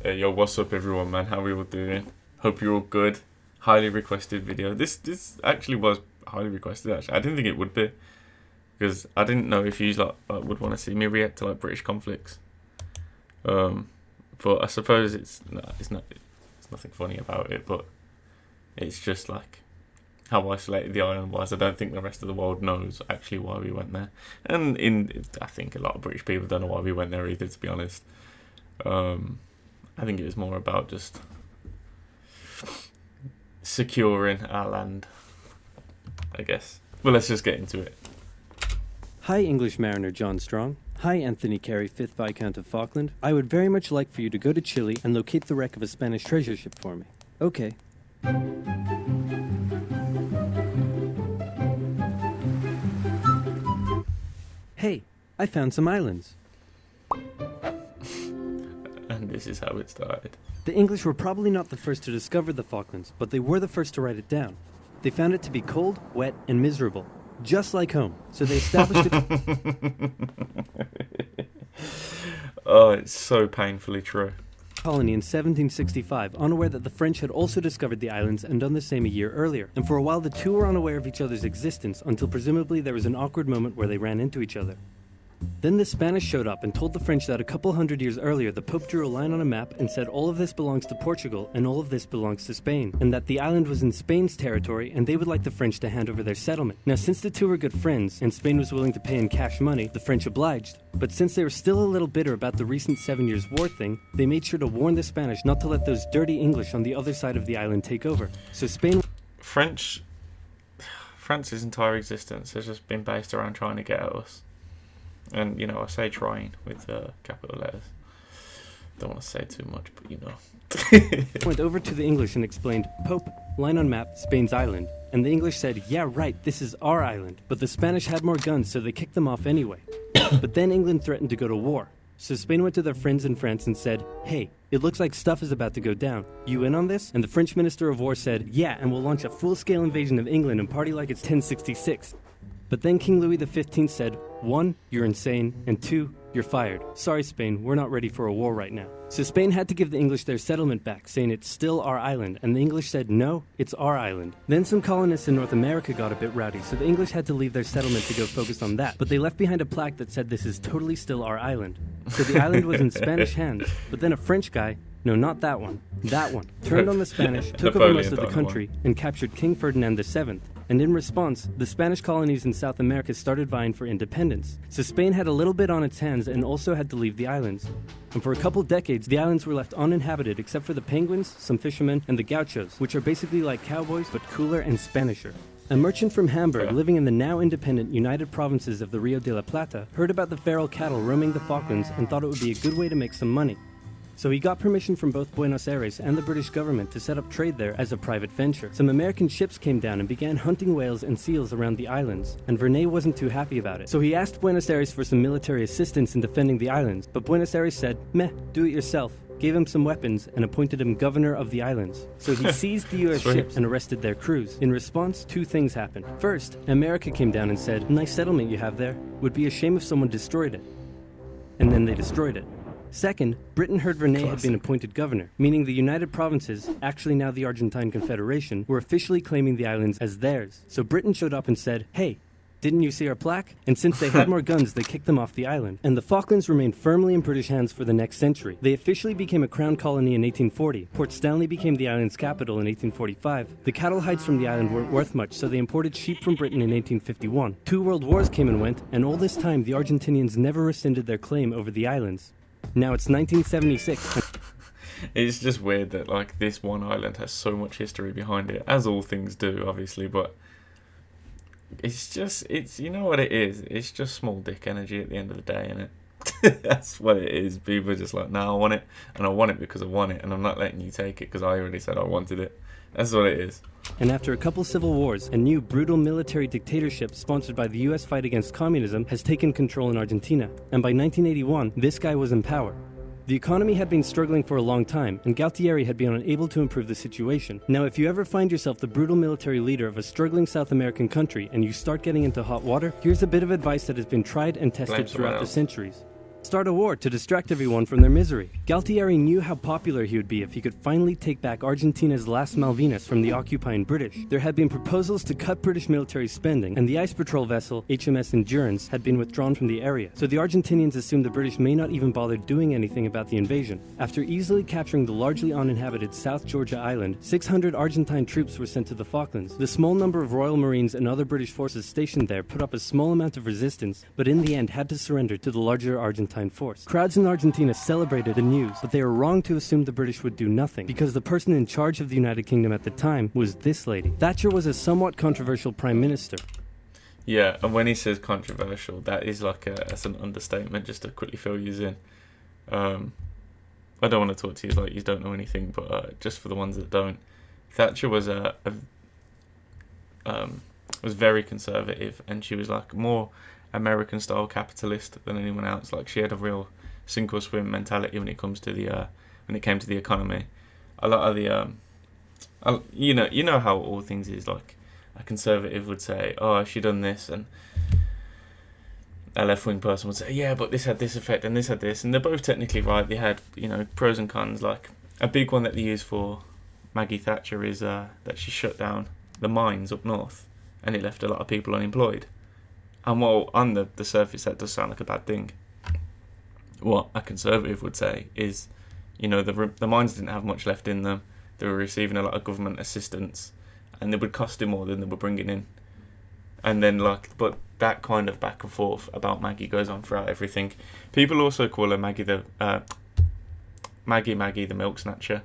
Hey, yo, what's up everyone, man? How are we all doing? Hope you're all good. Highly requested video. This actually was highly requested, actually. I didn't think it would be, because I didn't know if you would want to see me react to British conflicts. But I suppose it's nothing funny about it, but it's just how isolated the island was. I don't think the rest of the world knows actually why we went there, and I think a lot of British people don't know why we went there either, to be honest. I think it was more about just securing our land, I guess. Well, let's just get into it. Hi, English mariner John Strong. Hi, Anthony Carey, 5th Viscount of Falkland. I would very much like for you to go to Chile and locate the wreck of a Spanish treasure ship for me. Okay. Hey, I found some islands. And this is how it started. The English were probably not the first to discover the Falklands, but they were the first to write it down. They found it to be cold, wet, and miserable, just like home. So they established it. Oh, it's so painfully true. Colony in 1765, unaware that the French had also discovered the islands and done the same a year earlier. And for a while the two were unaware of each other's existence until presumably there was an awkward moment where they ran into each other. Then the Spanish showed up and told the French that a couple hundred years earlier the Pope drew a line on a map and said all of this belongs to Portugal and all of this belongs to Spain, and that the island was in Spain's territory and they would like the French to hand over their settlement. Now, since the two were good friends and Spain was willing to pay in cash money, the French obliged. But since they were still a little bitter about the recent 7 Years' War thing, they made sure to warn the Spanish not to let those dirty English on the other side of the island take over. So France's entire existence has just been based around trying to get at us. And, I say trying with capital letters. Don't want to say too much, but went over to the English and explained, Pope, line on map, Spain's island. And the English said, yeah, right, this is our island. But the Spanish had more guns, so they kicked them off anyway. But then England threatened to go to war. So Spain went to their friends in France and said, hey, it looks like stuff is about to go down. You in on this? And the French Minister of War said, yeah, and we'll launch a full-scale invasion of England and party like it's 1066. But then King Louis XV said, 1, you're insane, and 2, you're fired. Sorry, Spain, we're not ready for a war right now. So Spain had to give the English their settlement back, saying it's still our island, and the English said, no, it's our island. Then some colonists in North America got a bit rowdy, so the English had to leave their settlement to go focus on that. But they left behind a plaque that said this is totally still our island. So the island was in Spanish hands, but then a French guy, no, not that one, turned on the Spanish, took over most of the country, and captured King Ferdinand VII. And in response, the Spanish colonies in South America started vying for independence. So Spain had a little bit on its hands and also had to leave the islands. And for a couple decades, the islands were left uninhabited except for the penguins, some fishermen, and the gauchos, which are basically like cowboys but cooler and Spanisher. A merchant from Hamburg living in the now independent United Provinces of the Rio de la Plata heard about the feral cattle roaming the Falklands and thought it would be a good way to make some money. So he got permission from both Buenos Aires and the British government to set up trade there as a private venture. Some American ships came down and began hunting whales and seals around the islands, and Vernet wasn't too happy about it. So he asked Buenos Aires for some military assistance in defending the islands, but Buenos Aires said, meh, do it yourself, gave him some weapons, and appointed him governor of the islands. So he seized the US ships and arrested their crews. In response, two things happened. First, America came down and said, nice settlement you have there, would be a shame if someone destroyed it. And then they destroyed it. Second, Britain heard Vernet had been appointed governor, meaning the United Provinces, actually now the Argentine Confederation, were officially claiming the islands as theirs. So Britain showed up and said, hey, didn't you see our plaque? And since they had more guns, they kicked them off the island. And the Falklands remained firmly in British hands for the next century. They officially became a crown colony in 1840. Port Stanley became the island's capital in 1845. The cattle hides from the island weren't worth much, so they imported sheep from Britain in 1851. 2 world wars came and went, and all this time the Argentinians never rescinded their claim over the islands. Now it's 1976. It's just weird that this one island has so much history behind it, as all things do, obviously, but it's you know what it is? It's just small dick energy at the end of the day, innit? That's what it is. People are just like, nah, I want it, and I want it because I want it, and I'm not letting you take it because I already said I wanted it. That's what it is. And after a couple civil wars, a new brutal military dictatorship sponsored by the US fight against communism has taken control in Argentina. And by 1981, this guy was in power. The economy had been struggling for a long time, and Galtieri had been unable to improve the situation. Now, if you ever find yourself the brutal military leader of a struggling South American country and you start getting into hot water, here's a bit of advice that has been tried and tested throughout the centuries. start a war to distract everyone from their misery. Galtieri knew how popular he would be if he could finally take back Argentina's last Malvinas from the occupying British. There had been proposals to cut British military spending, and the ice patrol vessel HMS Endurance had been withdrawn from the area, so the Argentinians assumed the British may not even bother doing anything about the invasion. After easily capturing the largely uninhabited South Georgia island, 600 Argentine troops were sent to the Falklands. The small number of Royal Marines and other British forces stationed there put up a small amount of resistance, but in the end had to surrender to the larger Argentine force. Crowds in Argentina celebrated the news, but they were wrong to assume the British would do nothing, because the person in charge of the United Kingdom at the time was this lady. Thatcher was a somewhat controversial prime minister. Yeah, and when he says controversial, that is that's an understatement, just to quickly fill you in. I don't want to talk to you like you don't know anything, but just for the ones that don't, Thatcher was was very conservative, and she was like more American style capitalist than anyone else. Like, she had a real sink or swim mentality when it comes to when it came to the economy. A lot of the you know how all things is, like a conservative would say, oh, she done this, and a left-wing person would say, yeah, but this had this effect and this had this, and they're both technically right. They had, pros and cons. Like, a big one that they use for Maggie Thatcher is that she shut down the mines up north, and it left a lot of people unemployed. And while on the surface that does sound like a bad thing, what a conservative would say is, the mines didn't have much left in them. They were receiving a lot of government assistance, and they would cost him more than they were bringing in. And then, but that kind of back and forth about Maggie goes on throughout everything. People also call her Maggie the milk snatcher,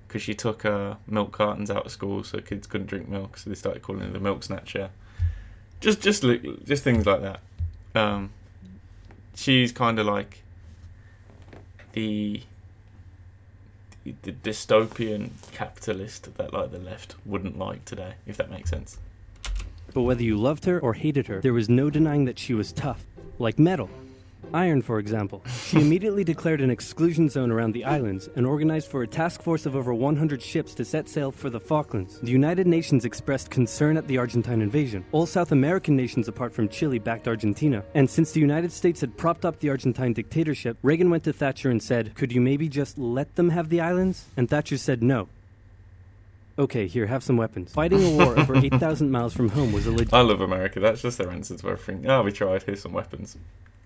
because she took milk cartons out of school so kids couldn't drink milk, so they started calling her the milk snatcher. Just things like that. She's kind of like the dystopian capitalist that the left wouldn't like today, if that makes sense. But whether you loved her or hated her, there was no denying that she was tough, like metal. Iron, for example. She immediately declared an exclusion zone around the islands and organized for a task force of over 100 ships to set sail for the Falklands. The United Nations expressed concern at the Argentine invasion. All South American nations apart from Chile backed Argentina. And since the United States had propped up the Argentine dictatorship, Reagan went to Thatcher and said, "Could you maybe just let them have the islands?" And Thatcher said no. Okay, here, have some weapons. Fighting a war over 8,000 miles from home was a I love America. That's just their answer to everything. Oh, we tried. Here's some weapons.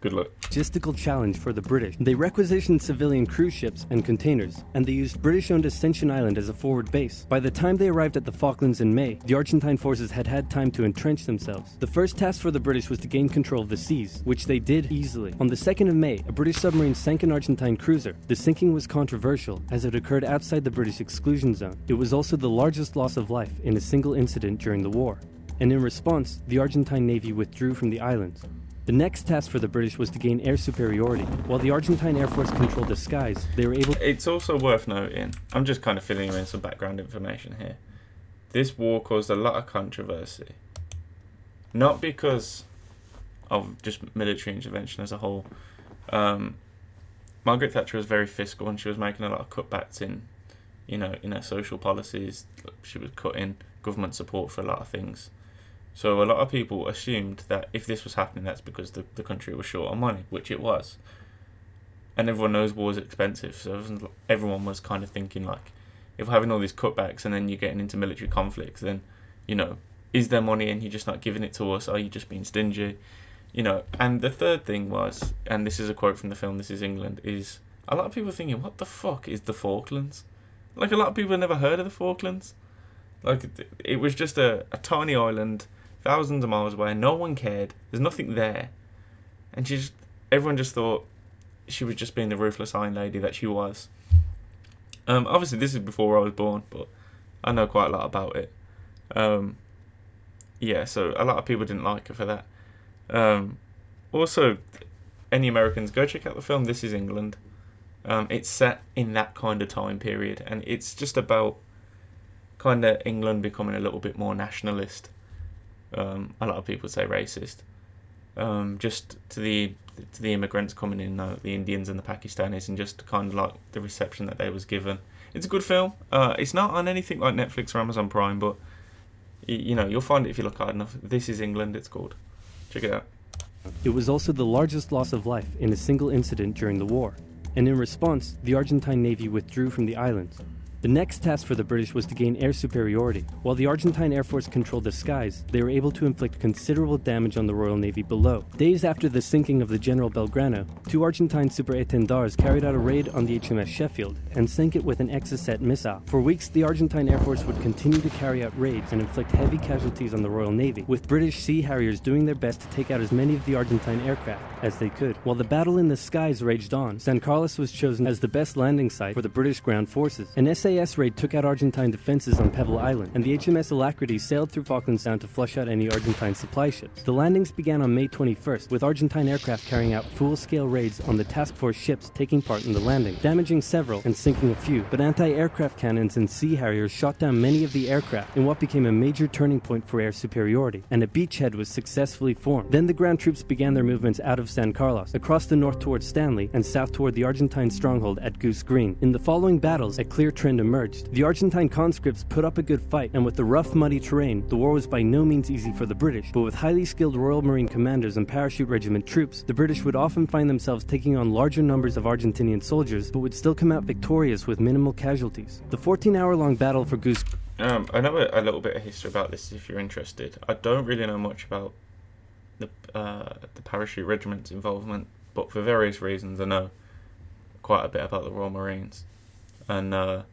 Good luck. Logistical challenge for the British. They requisitioned civilian cruise ships and containers, and they used British-owned Ascension Island as a forward base. By the time they arrived at the Falklands in May, the Argentine forces had had time to entrench themselves. The first task for the British was to gain control of the seas, which they did easily. On the 2nd of May, a British submarine sank an Argentine cruiser. The sinking was controversial, as it occurred outside the British exclusion zone. It was also the largest loss of life in a single incident during the war. And in response, the Argentine Navy withdrew from the islands. The next task for the British was to gain air superiority. While the Argentine Air Force controlled the skies, they were able... It's also worth noting, I'm just kind of filling you in some background information here. This war caused a lot of controversy. Not because of just military intervention as a whole. Margaret Thatcher was very fiscal, and she was making a lot of cutbacks in her social policies. She was cutting government support for a lot of things. So a lot of people assumed that if this was happening, that's because the country was short on money, which it was. And everyone knows war is expensive, so everyone was kind of thinking, if we're having all these cutbacks and then you're getting into military conflicts, then, is there money and you're just not giving it to us? Are you just being stingy? And the third thing was, and this is a quote from the film This Is England, is a lot of people thinking, what the fuck is the Falklands? A lot of people have never heard of the Falklands. It was just a tiny island, thousands of miles away, no one cared, there's nothing there. And everyone just thought she was just being the ruthless iron lady that she was. Obviously this is before I was born, but I know quite a lot about it. So a lot of people didn't like her for that. Also, any Americans, go check out the film This Is England. It's set in that kind of time period, and it's just about kind of England becoming a little bit more nationalist. A lot of people say racist. Just to the immigrants coming in, the Indians and the Pakistanis, and just kind of like the reception that they was given. It's a good film. It's not on anything like Netflix or Amazon Prime, but you'll find it if you look hard enough. This Is England, it's called. Check it out. It was also the largest loss of life in a single incident during the war, and in response, the Argentine Navy withdrew from the islands. The next task for the British was to gain air superiority. While the Argentine Air Force controlled the skies, they were able to inflict considerable damage on the Royal Navy below. Days after the sinking of the General Belgrano, 2 Argentine super-étendards carried out a raid on the HMS Sheffield and sank it with an Exocet missile. For weeks, the Argentine Air Force would continue to carry out raids and inflict heavy casualties on the Royal Navy, with British Sea Harriers doing their best to take out as many of the Argentine aircraft as they could. While the battle in the skies raged on, San Carlos was chosen as the best landing site for the British ground forces. An SAS raid took out Argentine defenses on Pebble Island, and the HMS Alacrity sailed through Falklands Sound to flush out any Argentine supply ships. The landings began on May 21st, with Argentine aircraft carrying out full-scale raids on the task force ships taking part in the landing, damaging several and sinking a few, but anti-aircraft cannons and Sea Harriers shot down many of the aircraft in what became a major turning point for air superiority, and a beachhead was successfully formed. Then the ground troops began their movements out of San Carlos, across the north towards Stanley, and south toward the Argentine stronghold at Goose Green. In the following battles, a clear trend emerged. The Argentine conscripts put up a good fight, and with the rough, muddy terrain, the war was by no means easy for the British, but with highly skilled Royal Marine Commandos and Parachute Regiment troops, the British would often find themselves taking on larger numbers of Argentinian soldiers, but would still come out victorious with minimal casualties. The 14-hour-long battle for Goose... I know a little bit of history about this if you're interested. I don't really know much about the Parachute Regiment's involvement, but for various reasons I know quite a bit about the Royal Marines. And a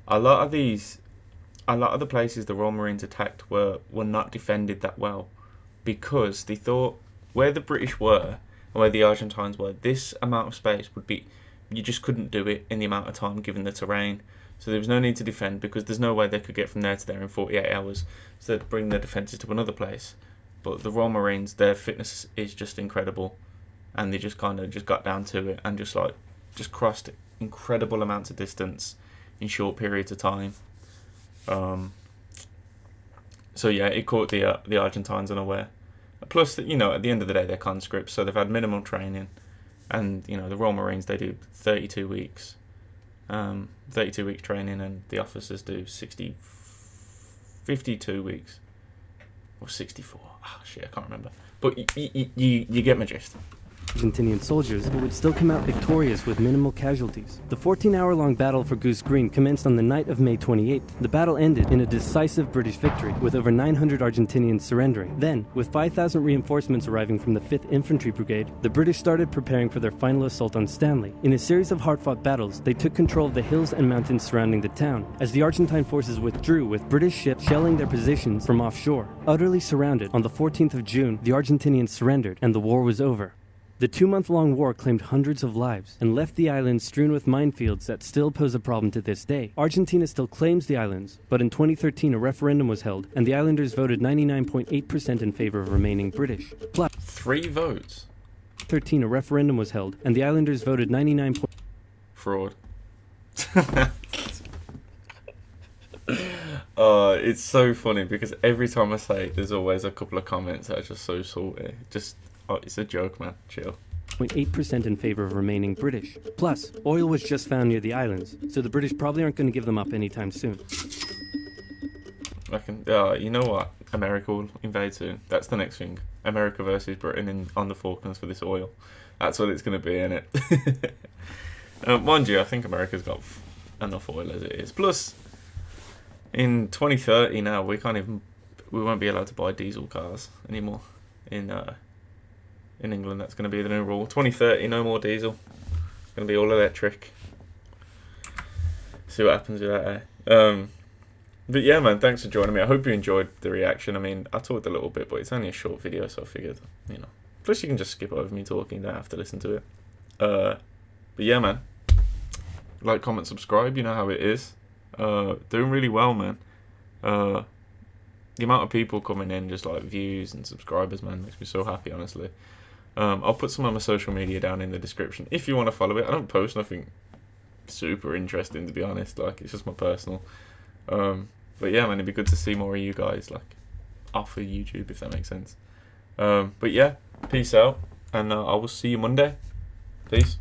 lot of the places the Royal Marines attacked were not defended that well, because they thought where the British were and where the Argentines were, this amount of space would be, you just couldn't do it in the amount of time given the terrain. So there was no need to defend, because there's no way they could get from there to there in 48 hours. So they'd bring their defences to another place. But the Royal Marines, their fitness is just incredible, and they just kind of just got down to it and just crossed incredible amounts of distance in short periods of time. So yeah, it caught the Argentines unaware. Plus, at the end of the day, they're conscripts, so they've had minimal training, and the Royal Marines, they do 32 weeks, 32 weeks training, and the officers do 52 weeks or 64. Shit, I can't remember. But you get my gist. Argentinian soldiers, but would still come out victorious with minimal casualties. The 14-hour-long battle for Goose Green commenced on the night of May 28th. The battle ended in a decisive British victory, with over 900 Argentinians surrendering. Then, with 5,000 reinforcements arriving from the 5th Infantry Brigade, the British started preparing for their final assault on Stanley. In a series of hard-fought battles, they took control of the hills and mountains surrounding the town, as the Argentine forces withdrew, with British ships shelling their positions from offshore. Utterly surrounded, on the 14th of June, the Argentinians surrendered, and the war was over. The 2-month-long war claimed hundreds of lives and left the islands strewn with minefields that still pose a problem to this day. Argentina still claims the islands, but in 2013 a referendum was held, and the islanders voted 99.8% in favor of remaining British. Plus, 3 votes. 13 a referendum was held, and the islanders voted 99. Fraud. It's so funny because every time I say it, there's always a couple of comments that are just so salty. It's a joke, man. Chill. 0.8% in favor of remaining British. Plus, oil was just found near the islands, so the British probably aren't going to give them up anytime soon. You know what? America will invade soon. That's the next thing. America versus Britain on the Falklands for this oil. That's what it's going to be, innit? Mind you, I think America's got enough oil as it is. Plus, in 2030 now, we won't be allowed to buy diesel cars anymore in England. That's going to be the new rule. 2030, no more diesel. It's going to be all electric. See what happens with that, eh? But yeah, man, thanks for joining me. I hope you enjoyed the reaction. I mean, I talked a little bit, but it's only a short video, so I figured, Plus, you can just skip over me talking. You don't have to listen to it. But yeah, man. Like, comment, subscribe. You know how it is. Doing really well, man. The amount of people coming in, just like views and subscribers, man, makes me so happy, honestly. I'll put some of my social media down in the description if you want to follow it. I don't post nothing super interesting, to be honest. Like, it's just my personal. But yeah, man, it'd be good to see more of you guys, like, off of YouTube, if that makes sense. But yeah, peace out, and I will see you Monday. Peace.